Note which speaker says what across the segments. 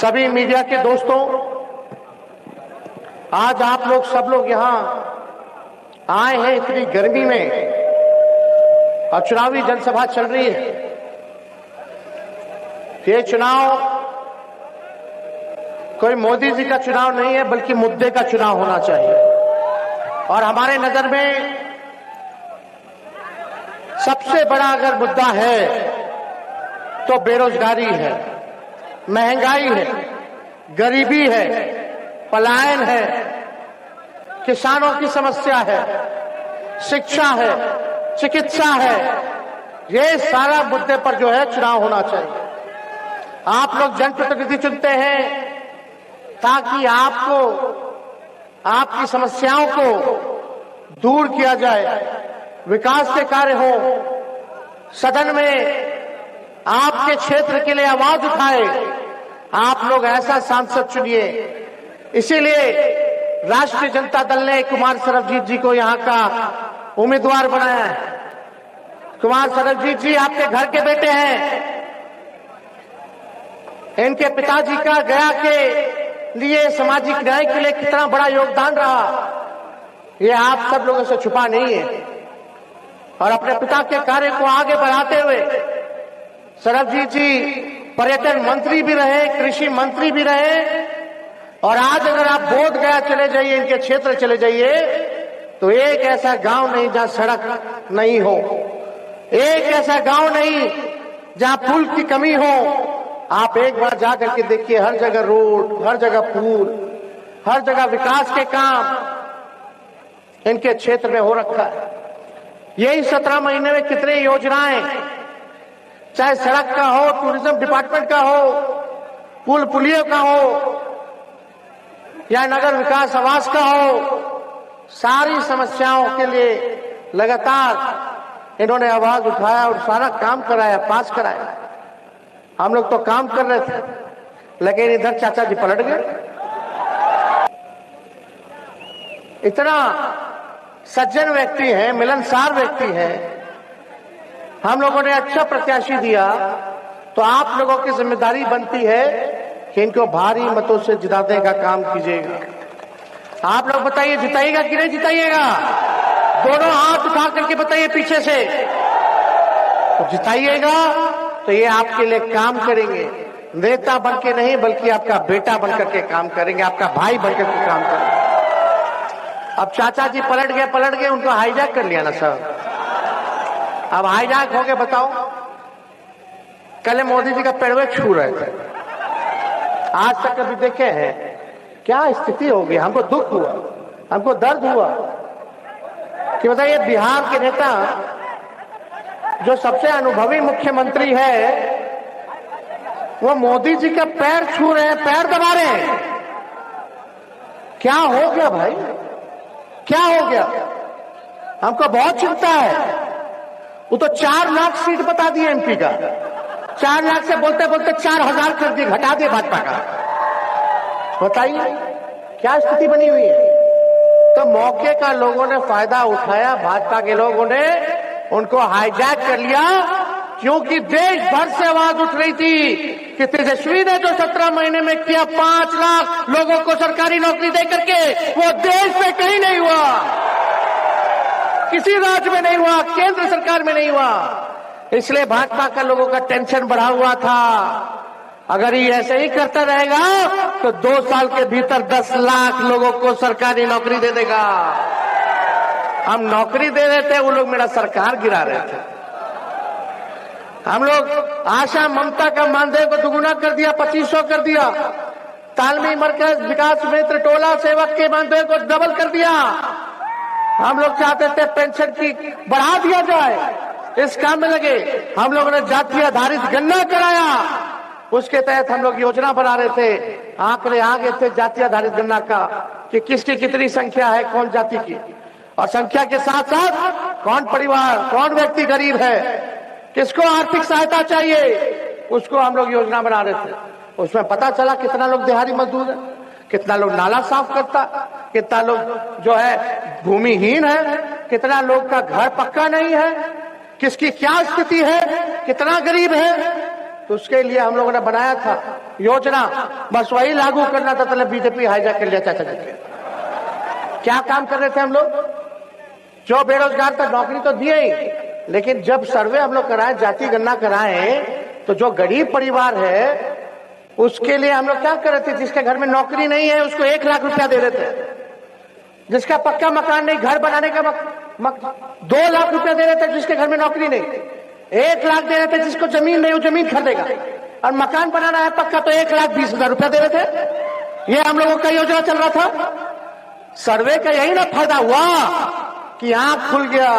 Speaker 1: सभी मीडिया के दोस्तों, आज आप लोग सब लोग यहाँ आए हैं इतनी गर्मी में और चुनावी जनसभा चल रही है। ये चुनाव कोई मोदी जी का चुनाव नहीं है, बल्कि मुद्दे का चुनाव होना चाहिए। और हमारे नजर में सबसे बड़ा अगर मुद्दा है तो बेरोजगारी है, महंगाई है, गरीबी है, पलायन है, किसानों की समस्या है, शिक्षा है, चिकित्सा है। ये सारा मुद्दे पर जो है चुनाव होना चाहिए। आप लोग जनप्रतिनिधि चुनते हैं ताकि आपको, आपकी समस्याओं को दूर किया जाए, विकास के कार्य हो, सदन में आपके क्षेत्र के लिए आवाज उठाए। आप लोग ऐसा सांसद चुनिए। इसीलिए राष्ट्रीय जनता दल ने कुमार सरबजीत जी को यहाँ का उम्मीदवार बनाया है। कुमार सरबजीत जी आपके घर के बेटे हैं। इनके पिताजी का गया के लिए, सामाजिक न्याय के लिए कितना बड़ा योगदान रहा, ये आप सब लोगों से छुपा नहीं है। और अपने पिता के कार्य को आगे बढ़ाते हुए सरबजीत जी पर्यटन मंत्री भी रहे, कृषि मंत्री भी रहे। और आज अगर आप बोध गया चले जाइए, इनके क्षेत्र चले जाइए, तो एक ऐसा गांव नहीं जहां सड़क नहीं हो, एक ऐसा गांव नहीं जहां पुल की कमी हो। आप एक बार जाकर के देखिए, हर जगह रोड, हर जगह पुल, हर जगह विकास के काम इनके क्षेत्र में हो रखा है। यही 17 महीने में कितने योजनाएं, चाहे सड़क का हो, टूरिज्म डिपार्टमेंट का हो, पुल पुलियों का हो, या नगर विकास आवास का हो, सारी समस्याओं के लिए लगातार इन्होंने आवाज उठाया और सारा काम कराया, पास कराया। हम लोग तो काम कर रहे थे, लेकिन इधर चाचा जी पलट गए। इतना सज्जन व्यक्ति है, मिलनसार व्यक्ति है, हम लोगों ने अच्छा प्रत्याशी दिया, तो आप लोगों की जिम्मेदारी बनती है कि इनको भारी मतों से जिताने का काम कीजिएगा। आप लोग बताइए, जिताइएगा कि नहीं जिताइएगा? दोनों हाथ उठा करके बताइए पीछे से। तो जिताइएगा तो ये आपके लिए काम करेंगे, नेता बन के नहीं, बल्कि आपका बेटा बनकर के काम करेंगे, आपका भाई बनकर के काम करेंगे। अब चाचा जी पलट गए, उनको हाईजैक कर लिया ना सर। अब हाईजैक हो गए, बताओ। कल मोदी जी का पेड़वे छू रहे थे, आज तक कभी देखे हैं? क्या स्थिति हो गई। हमको दुख हुआ, हमको दर्द हुआ कि बताइए, बिहार के नेता जो सबसे अनुभवी मुख्यमंत्री है, वो मोदी जी का पैर छू रहे हैं, पैर दबा रहे हैं। क्या हो गया भाई, क्या हो गया? हमको बहुत चिंता है। वो तो 4 लाख सीट बता दिए एमपी का, 4 लाख से बोलते बोलते 4000 कर दिए, घटा दिए भाजपा का। बताइए क्या स्थिति बनी हुई है। तो मौके का लोगों ने फायदा उठाया, भाजपा के लोगों ने उनको हाईजैक कर लिया, क्योंकि देश भर से आवाज उठ रही थी कि तेजस्वी ने जो 17 महीने में किया, 5 लाख लोगों को सरकारी नौकरी दे करके, वो देश में कहीं नहीं हुआ, किसी राज्य में नहीं हुआ, केंद्र सरकार में नहीं हुआ। इसलिए भाजपा का लोगों का टेंशन बढ़ा हुआ था। अगर ये ऐसे ही करता रहेगा तो 2 साल के भीतर 10 लाख लोगों को सरकारी नौकरी दे देगा। हम नौकरी दे रहे थे, वो लोग मेरा सरकार गिरा रहे थे। हम लोग आशा ममता का मानदेय को दुगुना कर दिया, 2500 कर दिया। तालमेल मरकज विकास मित्र टोला सेवक के मानदेय को डबल कर दिया। हम लोग चाहते थे पेंशन की बढ़ा दिया जाए, इस काम में लगे। हम लोगों ने जाति आधारित गणना कराया, उसके तहत हम लोग योजना बना रहे थे। आंकड़े आ गए थे जाति आधारित गणना का कि किसकी कितनी संख्या है, कौन जाति की, और संख्या के साथ साथ कौन परिवार, कौन व्यक्ति गरीब है, किसको आर्थिक सहायता चाहिए, उसको हम लोग योजना बना रहे थे। उसमें पता चला कितना लोग दिहाड़ी मजदूर है, कितना लोग नाला साफ करता, कितना लोग जो है भूमिहीन है, कितना लोग का घर पक्का नहीं है, किसकी क्या स्थिति है, कितना गरीब है। तो उसके लिए हम लोगों ने बनाया था योजना, बस वही लागू करना था, तो बीजेपी हाईजैक कर लिया चाचा जी के। क्या काम कर रहे थे हम लोग? जो बेरोजगार था नौकरी तो दिए ही, लेकिन जब सर्वे हम लोग कराए, जाति गणना कराए, तो जो गरीब परिवार है उसके लिए हम लोग क्या कर रहे थे? जिसके घर में नौकरी नहीं है उसको 1 लाख रुपया दे रहे थे। जिसका पक्का मकान नहीं, घर बनाने का 2 लाख रुपया दे रहे थे। जिसके घर में नौकरी नहीं 1 लाख दे रहे थे। जिसको जमीन नहीं वो जमीन खरीदेगा, और मकान बनाना है पक्का तो 1,20,000 रुपया दे रहे थे। ये हम लोगों का योजना चल रहा था। सर्वे का यही ना फायदा हुआ कि आंख खुल गया,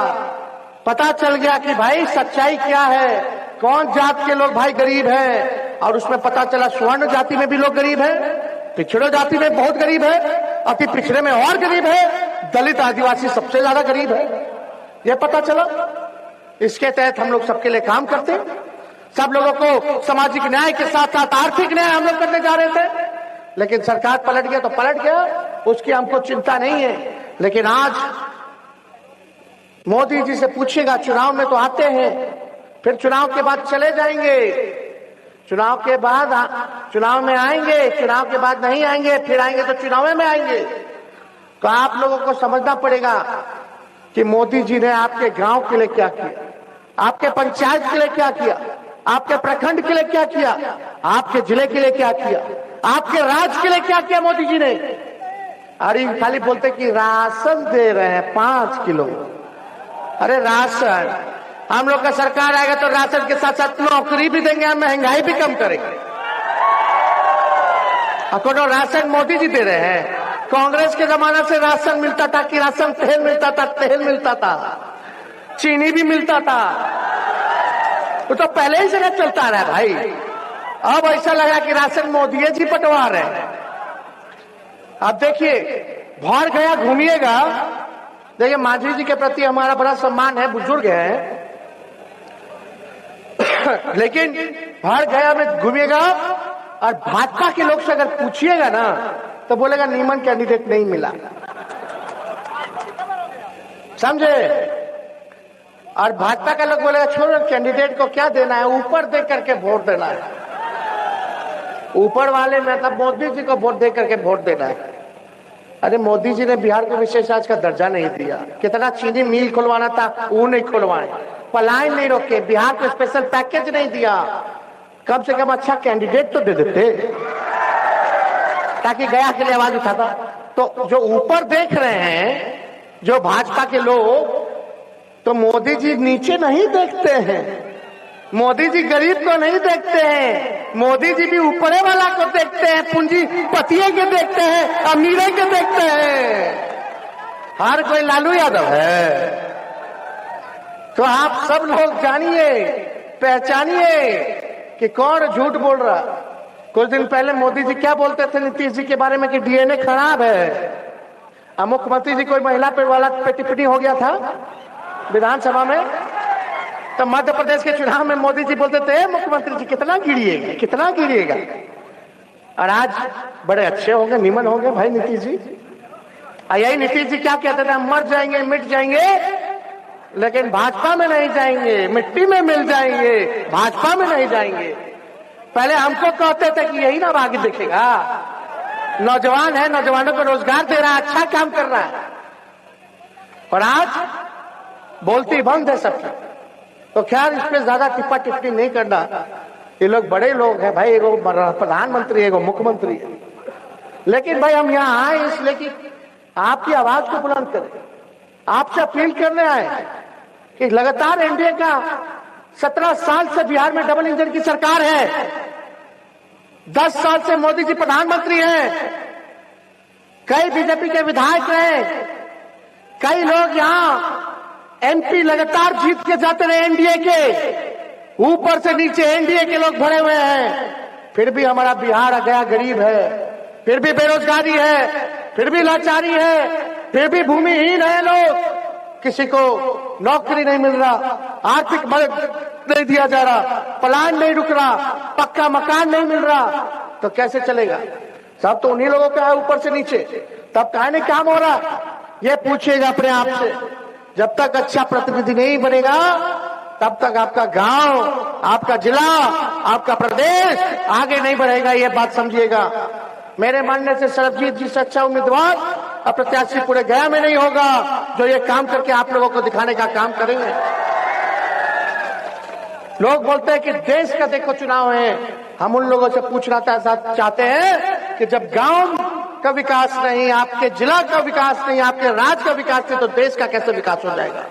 Speaker 1: पता चल गया कि भाई सच्चाई क्या है, कौन जात के लोग भाई गरीब हैं। और उसमें पता चला स्वर्ण जाति में भी लोग गरीब हैं, पिछड़ो जाति में बहुत गरीब है, अति पिछड़े में और गरीब है, दलित आदिवासी सबसे ज्यादा गरीब है, यह पता चला। इसके तहत हम लोग सबके लिए काम करते हैं। सब लोगों को सामाजिक न्याय के साथ साथ आर्थिक न्याय हम लोग करने जा रहे थे, लेकिन सरकार पलट गया तो पलट गया, उसकी हमको चिंता नहीं है। लेकिन आज मोदी जी से पूछिएगा, चुनाव में तो आते हैं, फिर चुनाव के बाद चले जाएंगे, चुनाव के बाद चुनाव में आएंगे, चुनाव के बाद नहीं आएंगे, फिर आएंगे तो चुनाव में आएंगे। तो आप लोगों को समझना पड़ेगा कि मोदी जी ने आपके गांव के लिए क्या किया, आपके पंचायत के लिए क्या किया, आपके प्रखंड के लिए क्या किया, आपके जिले के लिए क्या किया, आपके राज्य के लिए क्या किया मोदी जी ने। अरे खाली बोलते कि राशन दे रहे हैं 5 किलो। अरे राशन, हम लोग का सरकार आएगा तो राशन के साथ साथ नौकरी भी देंगे, हम महंगाई भी कम करेंगे। और राशन मोदी जी दे रहे हैं। कांग्रेस के जमाना से राशन मिलता था कि राशन तेल मिलता था, तेल मिलता था, चीनी भी मिलता था, वो तो पहले ही से चलता रहा भाई। अब ऐसा लगा कि राशन मोदी जी बंटवा रहे हैं। अब देखिए, बाहर गया घूमिएगा, देखिए मांझी जी के प्रति हमारा बड़ा सम्मान है, बुजुर्ग है, लेकिन बाहर गया में घूमिएगा और भाजपा के लोग से अगर पूछिएगा ना तो बोलेगा नीमन कैंडिडेट नहीं मिला, समझे। और भाजपा का लोग बोलेगा छोड़ो, कैंडिडेट को क्या देना है, ऊपर देख करके वोट देना है, ऊपर वाले मतलब मोदी जी को वोट दे करके वोट देना है। अरे मोदी जी ने बिहार को विशेष राज्य का दर्जा नहीं दिया, कितना चीनी मिल खुलवाना था वो नहीं खुलवाए, पलायन नहीं रोके, बिहार को स्पेशल पैकेज नहीं दिया, कम से कम अच्छा कैंडिडेट तो दे देते ताकि गया के लिए आवाज उठाता। तो जो ऊपर देख रहे हैं जो भाजपा के लोग, तो मोदी जी नीचे नहीं देखते हैं, मोदी जी गरीब को नहीं देखते हैं, मोदी जी भी ऊपरे वाला को देखते हैं, पूंजीपतियों के देखते हैं, अमीरे के देखते हैं। हर कोई लालू यादव है। तो आप सब लोग जानिए, पहचानिए कि कौन झूठ बोल रहा। कुछ दिन पहले मोदी जी क्या बोलते थे नीतीश जी के बारे में कि डीएनए खराब है। मुख्यमंत्री जी कोई महिला पे वाला पे टिप्पणी हो गया था विधानसभा में, तो मध्य प्रदेश के चुनाव में मोदी जी बोलते थे मुख्यमंत्री जी कितना गिरिएगा, कितना गिरिएगा। और आज बड़े अच्छे हो गए, निमन हो गए भाई नीतीश जी। यही नीतीश जी क्या कहते थे, हम मर जाएंगे, मिट जाएंगे, लेकिन भाजपा में नहीं जाएंगे, मिट्टी में मिल जाएंगे, भाजपा में नहीं जाएंगे। पहले हमको कहते थे कि यही ना आगे देखेगा, नौजवान है, नौजवानों को रोजगार दे रहा है, अच्छा काम कर रहा है, और आज बोलती बंद है सबकी। तो खैर इस पे ज्यादा टिप्पा टिप्पणी नहीं करना, ये लोग बड़े लोग हैं भाई, एगो प्रधानमंत्री, एगो मुख्यमंत्री है। लेकिन भाई हम यहाँ आए इसलिए कि आपकी आवाज को बुलंद करें, आपसे अपील करने आए कि लगातार एनडीए का 17 साल से बिहार में डबल इंजन की सरकार है, 10 साल से मोदी जी प्रधानमंत्री हैं, कई बीजेपी के विधायक रहे, कई लोग यहाँ एमपी लगातार जीत के जाते रहे एनडीए के, ऊपर से नीचे एनडीए के लोग भरे हुए हैं, फिर भी हमारा बिहार गया गरीब है, फिर भी बेरोजगारी है, फिर भी लाचारी है, फिर भी भूमिहीन है लोग, किसी को नौकरी नहीं मिल रहा, आर्थिक मदद नहीं दिया जा रहा, पलायन नहीं रुक रहा, पक्का मकान नहीं मिल रहा, तो कैसे चलेगा। सब तो उन्हीं लोगों का है ऊपर से नीचे, तब काहे नहीं काम हो रहा, ये पूछिएगा अपने आप से। जब तक अच्छा प्रतिनिधि नहीं बनेगा तब तक आपका गांव, आपका जिला, आपका प्रदेश आगे नहीं बढ़ेगा, ये बात समझिएगा। मेरे मानने से सरबजीत जी से अच्छा उम्मीदवार और प्रत्याशी पूरे गया में नहीं होगा जो ये काम करके आप लोगों को दिखाने का काम करेंगे। लोग बोलते हैं कि देश का देखो चुनाव है, हम उन लोगों से पूछना चाहते हैं कि जब गांव का विकास नहीं, आपके जिला का विकास नहीं, आपके राज्य का विकास नहीं, तो देश का कैसे विकास हो जाएगा?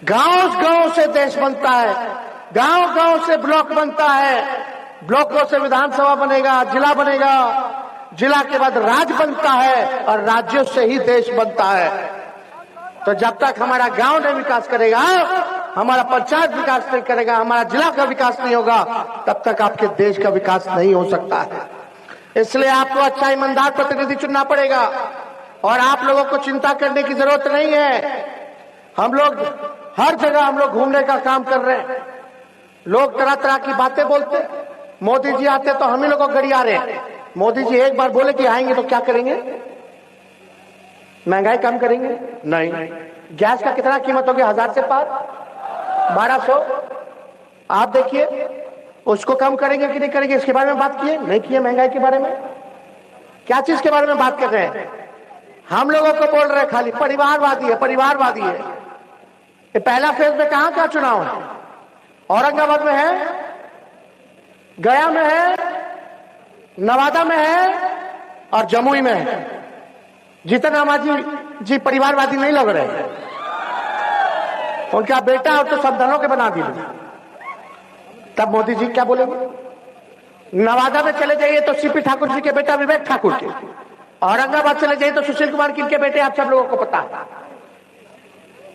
Speaker 1: गांव से देश बनता है, गांव से ब्लॉक बनता है, ब्लॉकों से विधानसभा बनेगा, जिला बनेगा, जिला के बाद राज्य बनता है और राज्यों से ही देश बनता है। तो जब तक हमारा गांव नहीं विकास करेगा, हमारा पंचायत विकास नहीं करेगा, हमारा जिला का विकास नहीं होगा, तब तक आपके देश का विकास नहीं हो सकता है। इसलिए आपको अच्छा ईमानदार प्रतिनिधि चुनना पड़ेगा और आप लोगों को चिंता करने की जरूरत नहीं है। हम लोग हर जगह हम लोग घूमने का काम कर रहे हैं। लोग तरह तरह की बातें बोलते, मोदी जी आते तो हम ही लोगों को गरिया रहे हैं। मोदी जी एक बार बोले कि आएंगे तो क्या करेंगे? महंगाई कम करेंगे? नहीं। गैस का कितना कीमत हो गया? 1000 से पार, 1200। आप देखिए उसको कम करेंगे कि नहीं करेंगे, इसके बारे में बात किए? नहीं किए। महंगाई के बारे में क्या चीज के बारे में बात कर रहे हैं? हम लोगों को बोल रहे हैं खाली परिवारवादी है, परिवारवादी है। ये पहला फेज में कहां का चुनाव है? औरंगाबाद में है, गया में है, नवादा में है और जमुई में है। जीतन राम मांझी जी परिवारवादी नहीं लग रहे, उनका बेटा और तो सब धनों के बना दिए। तब मोदी जी क्या बोलेंगे? नवादा में चले जाइए तो सीपी ठाकुर जी के बेटा विवेक ठाकुर के, औरंगाबाद चले जाइए तो सुशील कुमार किनके बेटे आप सब लोगों को पता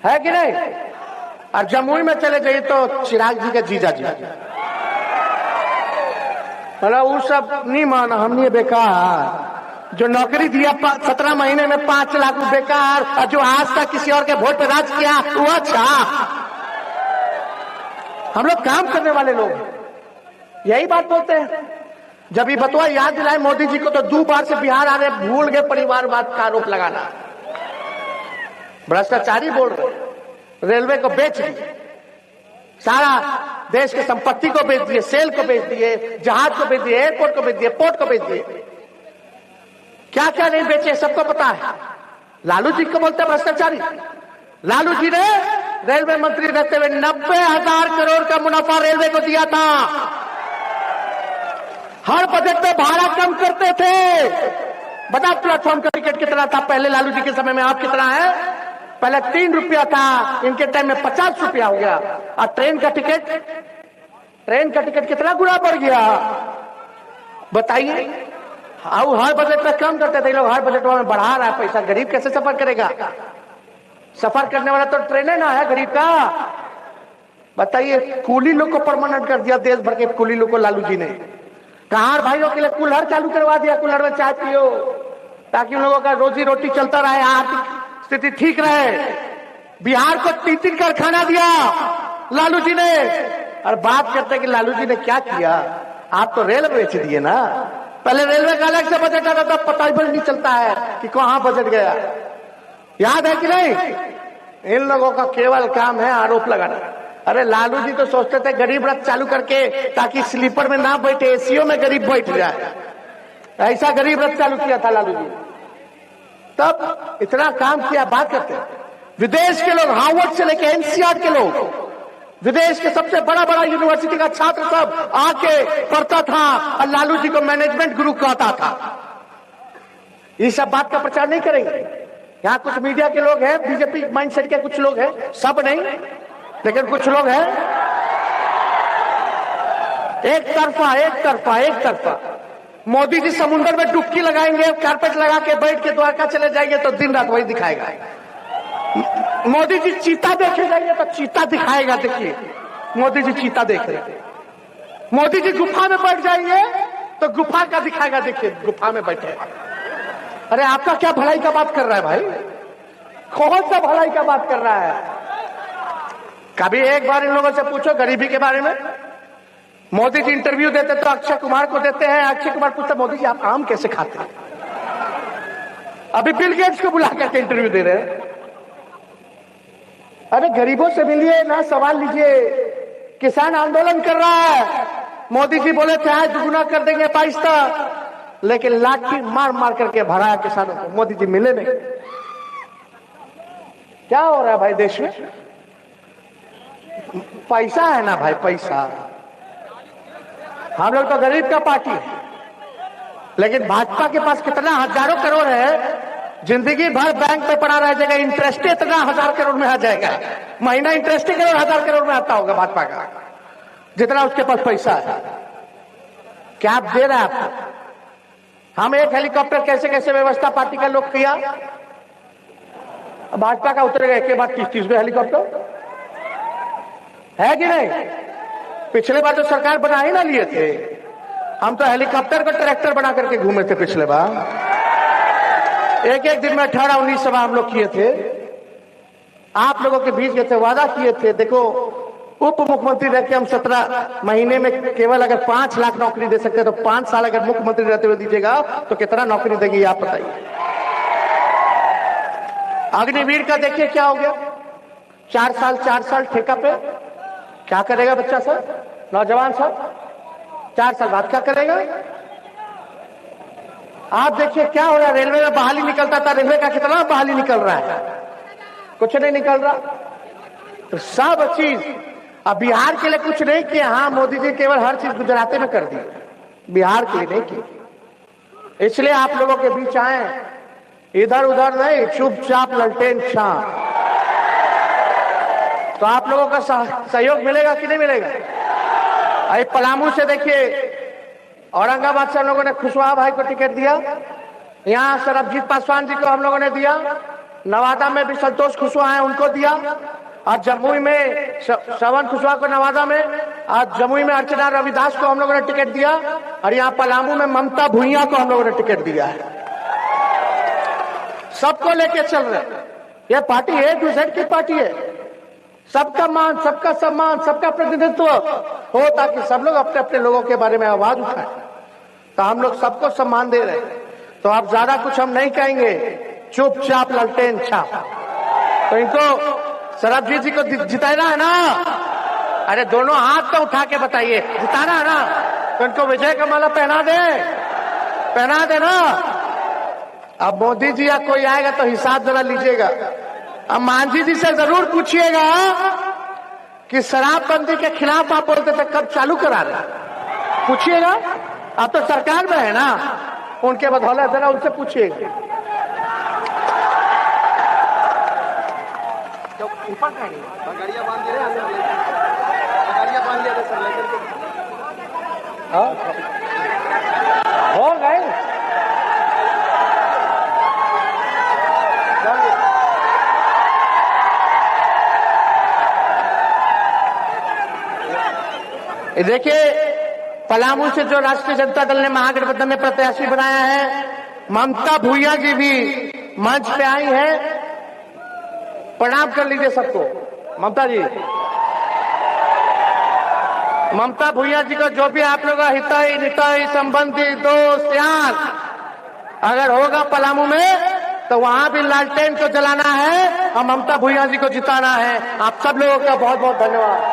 Speaker 1: है कि नहीं? और जमुई में चले जाइए तो चिराग जी के जीजा जी। मतलब वो सब नहीं माना, हमने बेकार जो नौकरी दिया 17 महीने में 5 लाख बेकार, और जो आज तक किसी और के वोट पे राज किया वो अच्छा। हम लोग काम करने वाले लोग यही बात बोलते हैं। जब ये बतवा याद दिलाए मोदी जी को तो 2 बार से बिहार आ रहे, भूल गए परिवारवाद का आरोप लगाना। भ्रष्टाचारी बोल रहे, रेलवे को बेच दिए, सारा देश की संपत्ति को बेच दिए, सेल को बेच दिए, जहाज को बेच दिए, एयरपोर्ट को बेच दिए, पोर्ट को बेच दिए। क्या क्या नहीं बेचे सबको पता है। लालू जी को बोलते भ्रष्टाचारी। लालू जी ने रेलवे मंत्री रहते हुए 90,000 करोड़ का मुनाफा रेलवे को दिया था। हर बजट में भाड़ा कम करते थे। बता प्लेटफॉर्म का टिकट कितना था पहले लालू जी के समय में, आप कितना है? पहले 3 रुपया था, इनके टाइम में 50 रुपया हो गया। और ट्रेन का टिकट कितना गुना बढ़ गया बताइए। हर बजट में कम करते थे लोग, हर बजट में बढ़ा रहा है पैसा। गरीब कैसे सफर करेगा? सफर करने वाला तो ट्रेन है ना है गरीब का। बताइए, कूली लोग को परमानेंट कर दिया, देश भर के कूली लोग को लालू जी ने। कहार भाइयों के लिए कुल्हड़ चालू करवा दिया, कुल्हड़ में चाय पियो ताकि उन लोगों का रोजी रोटी चलता रहे, आर्थिक स्थिति ठीक रहे। बिहार को 3 कारखाना दिया लालू जी ने। और बात करते कि लालू जी ने क्या किया, आप तो रेल बेच दिए ना। पहले रेलवे का अलग से बजट आता था, पता ही नहीं चलता है कि कहां बजट गया। याद है कि नहीं? इन लोगों का केवल काम है आरोप लगाना। अरे लालू जी तो सोचते थे गरीब रथ चालू करके ताकि स्लीपर में ना बैठे, एसीओ में गरीब बैठ जाए। ऐसा गरीब रथ चालू किया था लालू जी, तब इतना काम किया। बात करते हैं विदेश के लोग, हार्वर्ड से लेके एनसीआर के लोग, विदेश के सबसे बड़ा बड़ा यूनिवर्सिटी का छात्र सब आके पढ़ता था और लालू जी को मैनेजमेंट गुरु कहता था। ये सब बात का प्रचार नहीं करेंगे। यहाँ कुछ मीडिया के लोग हैं, बीजेपी माइंडसेट के कुछ लोग हैं, सब नहीं लेकिन कुछ लोग हैं। एक तरफा मोदी जी समुद्र में डुबकी लगाएंगे, कारपेट लगा के बैठ के द्वारका चले जाएंगे तो दिन रात वही दिखाएगा। मोदी जी चीता देखे जाएंगे तो चीता दिखाएगा। देखिए मोदी जी चीता देख रहे। मोदी जी गुफा में बैठ जाएंगे तो गुफा का दिखाएगा। देखिए गुफा में बैठे। अरे आपका क्या भलाई का बात कर रहा है भाई? कौन सा भलाई का बात कर रहा है? कभी एक बार इन लोगों से पूछो गरीबी के बारे में। मोदी जी इंटरव्यू देते तो अक्षय कुमार को देते हैं। अक्षय कुमार पूछता मोदी जी आप आम कैसे खाते हैं? अभी बिल गेट्स को बुला करके इंटरव्यू दे रहे हैं। अरे गरीबों से मिलिए ना, सवाल लीजिए। किसान आंदोलन कर रहा है। मोदी जी बोले थे आज दुगुना कर देंगे 22 तक, लेकिन लाठी मार मार करके भराया किसानों को, मोदी जी मिले नहीं। क्या हो रहा है भाई देश में? पैसा है ना भाई, पैसा। हम लोग तो गरीब का पार्टी है, लेकिन भाजपा के पास कितना हजारों करोड़ है, जिंदगी भर बैंक पे पड़ा रह जाएगा, इंटरेस्ट इतना 1000 करोड़ में आ जाएगा, महीना इंटरेस्ट ही करोड़ 1000 करोड़ में आता होगा भाजपा का, जितना उसके पास पैसा है। क्या आप दे रहे हैं आपको? हम एक हेलीकॉप्टर कैसे कैसे व्यवस्था पार्टी का लोग किया, भाजपा का उतरेगा एक के बाद 30 हेलीकॉप्टर है कि नहीं? पिछले बार तो सरकार बना ही ना लिए थे, हम तो हेलीकॉप्टर को ट्रैक्टर बना करके घूमे थे पिछले बार। एक एक दिन में 18-19 सभा हम लोग किए थे, आप लोगों के बीच गए थे, वादा किए थे। देखो उप मुख्यमंत्री रह के हम 17 महीने में केवल अगर 5 लाख नौकरी दे सकते हैं, तो 5 साल अगर मुख्यमंत्री रहते हुए दीजिएगा तो कितना नौकरी देगी आप बताइए। अग्निवीर का देखिए क्या हो गया, 4 साल ठेका पे। क्या करेगा बच्चा सब, नौजवान सब 4 साल बाद क्या करेगा? आप देखिए क्या हो रहा है। रेलवे में बहाली निकलता था, रेलवे का कितना बहाली निकल रहा है, कुछ नहीं निकल रहा। तो सब चीज अब बिहार के लिए कुछ नहीं किया। हाँ, मोदी जी केवल हर चीज गुजरात में कर दी, बिहार के लिए नहीं की। इसलिए आप लोगों के बीच आए, इधर उधर नहीं, चुपचाप ललटेन छाप। तो आप लोगों का सहयोग मिलेगा कि नहीं मिलेगा? अरे पलामू से देखिए, औरंगाबाद से हम लोगों ने कुशवाहा भाई को टिकट दिया, यहाँ सरबजीत पासवान जी को हम लोगों ने दिया, नवादा में भी संतोष कुशवाहा है उनको दिया, और जमुई में श्रवण कुशवाहा को नवादा में, और जमुई में अर्चना रविदास को हम लोगों ने टिकट दिया, और यहाँ पलामू में ममता भुइया को हम लोगों ने टिकट दिया है। सबको लेके चल रहे। यह पार्टी A to Z की पार्टी है। सबका मान, सबका सम्मान, सबका प्रतिनिधित्व हो, ताकि सब लोग अपने अपने लोगों के बारे में आवाज उठाएं। तो हम लोग सबको सम्मान दे रहे हैं। तो अब ज्यादा कुछ हम नहीं कहेंगे, चुपचाप ललटेन छाप। तो इनको सरबजीत जी को जिताना है ना? अरे दोनों हाथ तो उठा के बताइए, जिताना है ना? तो इनको विजय का माला पहना दे ना। अब मोदी जी या कोई आएगा तो हिसाब जरा लीजिएगा। अब मांझी जी से जरूर पूछिएगा कि शराबबंदी के खिलाफ आप बोलते थे, कब चालू करा रहे? पूछिएगा, आप तो सरकार में है ना, उनके बदौलत जरा उनसे पूछिएगा। हो गए देखिए, पलामू से जो राष्ट्रीय जनता दल ने महागठबंधन में प्रत्याशी बनाया है, ममता भुइया जी भी मंच पे आई है। प्रणाम कर लीजिए सबको। ममता जी, ममता भुइया जी को जो भी आप लोग हितई नितई संबंधी दोस्त यार अगर होगा पलामू में, तो वहां भी लालटेन को जलाना है और ममता भुइया जी को जिताना है। आप सब लोगों का बहुत बहुत धन्यवाद।